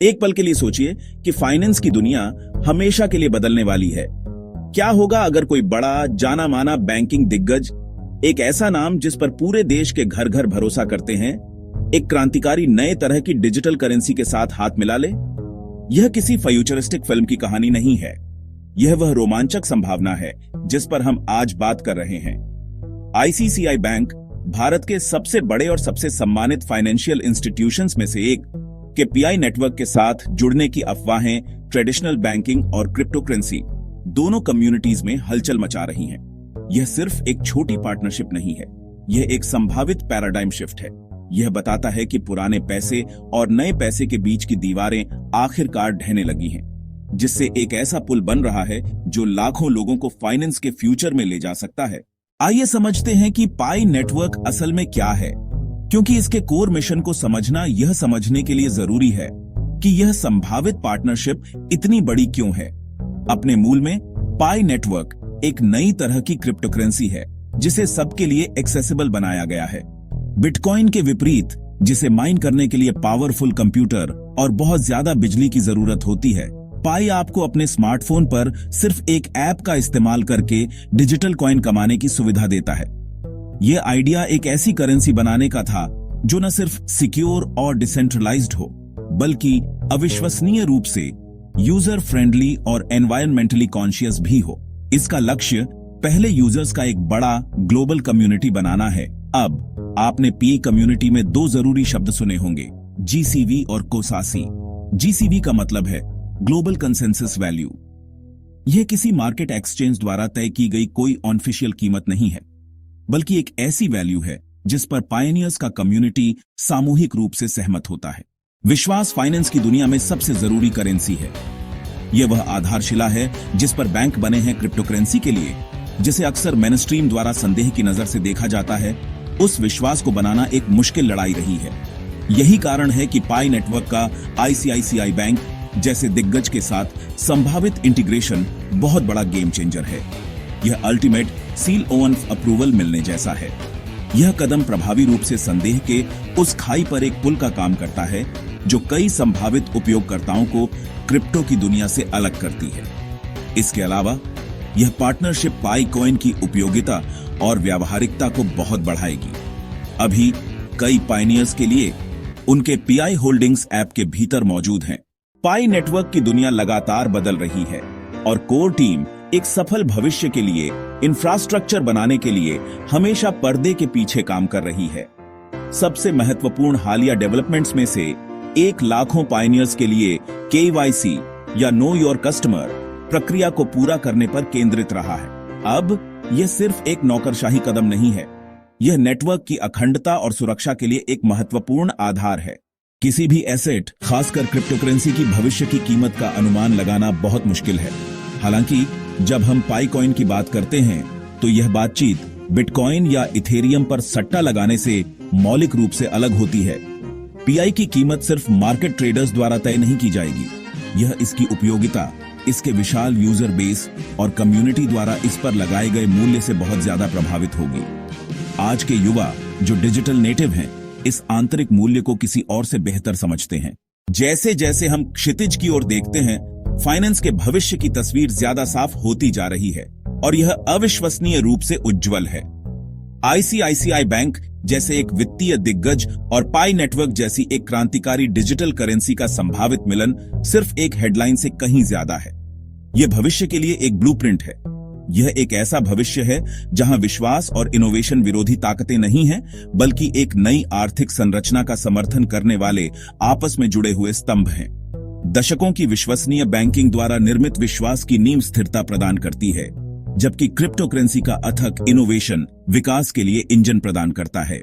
एक पल के लिए सोचिए कि फाइनेंस की दुनिया हमेशा के लिए बदलने वाली है। क्या होगा अगर कोई बड़ा जाना माना बैंकिंग दिग्गज, एक ऐसा नाम जिस पर पूरे देश के घर घर भरोसा करते हैं, एक क्रांतिकारी नए तरह की डिजिटल करेंसी के साथ हाथ मिला ले? यह किसी फ्यूचरिस्टिक फिल्म की कहानी नहीं है। यह वह रोमांचक संभावना है जिस पर हम आज बात कर रहे हैं। आईसीआईसीआई बैंक भारत के सबसे बड़े और सबसे सम्मानित फाइनेंशियल इंस्टीट्यूशंस में से एक के पीआई नेटवर्क के साथ जुड़ने की अफवाहें ट्रेडिशनल बैंकिंग और क्रिप्टोकरेंसी दोनों कम्युनिटीज में हलचल मचा रही हैं। यह सिर्फ एक छोटी पार्टनरशिप नहीं है, यह एक संभावित पैराडाइम शिफ्ट है। यह बताता है कि पुराने पैसे और नए पैसे के बीच की दीवारें आखिरकार ढहने लगी हैं, जिससे एक ऐसा पुल बन रहा है जो लाखों लोगों को फाइनेंस के फ्यूचर में ले जा सकता है। आइए समझते हैं कि पाई नेटवर्क असल में क्या है, क्योंकि इसके कोर मिशन को समझना यह समझने के लिए जरूरी है कि यह संभावित पार्टनरशिप इतनी बड़ी क्यों है। अपने मूल में पाई नेटवर्क एक नई तरह की क्रिप्टोकरेंसी है जिसे सबके लिए एक्सेसिबल बनाया गया है। बिटकॉइन के विपरीत, जिसे माइन करने के लिए पावरफुल कंप्यूटर और बहुत ज्यादा बिजली की जरूरत होती है, पाई आपको अपने स्मार्टफोन पर सिर्फ एक ऐप का इस्तेमाल करके डिजिटल कॉइन कमाने की सुविधा देता है। यह आइडिया एक ऐसी करेंसी बनाने का था जो न सिर्फ सिक्योर और डिसेंट्रलाइज्ड हो, बल्कि अविश्वसनीय रूप से यूजर फ्रेंडली और एनवायरमेंटली कॉन्शियस भी हो। इसका लक्ष्य पहले यूजर्स का एक बड़ा ग्लोबल कम्युनिटी बनाना है। अब आपने पीए कम्युनिटी में दो जरूरी शब्द सुने होंगे, जीसीवी और कोसासी। जीसीवी का मतलब है ग्लोबल कंसेंसस वैल्यू। यह किसी मार्केट एक्सचेंज द्वारा तय की गई कोई ऑफिशियल कीमत नहीं है, बल्कि एक ऐसी वैल्यू है जिस पर पायनियर्स का कम्युनिटी सामूहिक रूप से सहमत होता है। विश्वास फाइनेंस की दुनिया में सबसे जरूरी करेंसी है। यह वह आधारशिला है जिस पर बैंक बने हैं। क्रिप्टोकरेंसी के लिए, जिसे अक्सर मेनस्ट्रीम द्वारा संदेह की नजर से देखा जाता है, उस विश्वास को बनाना एक मुश्किल लड़ाई रही है। यही कारण है कि पाई नेटवर्क का आईसीआईसीआई बैंक जैसे दिग्गज के साथ संभावित इंटीग्रेशन बहुत बड़ा गेम चेंजर है। यह अल्टीमेट सील ऑन अप्रूवल मिलने जैसा है। यह कदम प्रभावी रूप से संदेह के उस खाई पर एक पुल का काम करता है जो कई संभावित उपयोगकर्ताओं को क्रिप्टो की दुनिया से अलग करती है। इसके अलावा यह पार्टनरशिप पाई कॉइन की उपयोगिता और व्यावहारिकता को बहुत बढ़ाएगी। अभी कई पायनियर्स के लिए उनके पीआई होल्डिंग्स ऐप के भीतर मौजूद हैं। पाई नेटवर्क की दुनिया लगातार बदल रही है और कोर टीम एक सफल भविष्य के लिए इंफ्रास्ट्रक्चर बनाने के लिए हमेशा पर्दे के पीछे काम कर रही है। सबसे महत्वपूर्ण हालिया डेवलपमेंट्स में से एक लाखों पायनियर्स के लिए केवाईसी या नो योर कस्टमर प्रक्रिया को पूरा करने पर केंद्रित रहा है। अब यह सिर्फ एक नौकरशाही कदम नहीं है, यह नेटवर्क की अखंडता और सुरक्षा के लिए एक महत्वपूर्ण आधार है। किसी भी एसेट, खासकर क्रिप्टोकरेंसी की भविष्य की कीमत का अनुमान लगाना बहुत मुश्किल है। हालांकि जब हम पाई कॉइन की बात करते हैं तो यह बातचीत बिटकॉइन या इथेरियम पर सट्टा लगाने से मौलिक रूप से अलग होती है। पीआई की कीमत सिर्फ मार्केट ट्रेडर्स द्वारा तय नहीं की जाएगी, यह इसकी उपयोगिता, इसके विशाल यूजर बेस और कम्युनिटी द्वारा इस पर लगाए गए मूल्य से बहुत ज्यादा प्रभावित होगी। आज के युवा जो डिजिटल नेटिव हैं, इस आंतरिक मूल्य को किसी और से बेहतर समझते हैं। जैसे जैसे हम क्षितिज की ओर देखते हैं, फाइनेंस के भविष्य की तस्वीर ज्यादा साफ होती जा रही है और यह अविश्वसनीय रूप से उज्जवल है। आईसीआईसीआई बैंक जैसे एक वित्तीय दिग्गज और पाई नेटवर्क जैसी एक क्रांतिकारी डिजिटल करेंसी का संभावित मिलन सिर्फ एक हेडलाइन से कहीं ज्यादा है। यह भविष्य के लिए एक ब्लूप्रिंट है। यह एक ऐसा भविष्य है जहां विश्वास और इनोवेशन विरोधी ताकतें नहीं हैं, बल्कि एक नई आर्थिक संरचना का समर्थन करने वाले आपस में जुड़े हुए स्तंभ हैं। दशकों की विश्वसनीय बैंकिंग द्वारा निर्मित विश्वास की नींव स्थिरता प्रदान करती है, जबकि क्रिप्टोकरेंसी का अथक इनोवेशन विकास के लिए इंजन प्रदान करता है।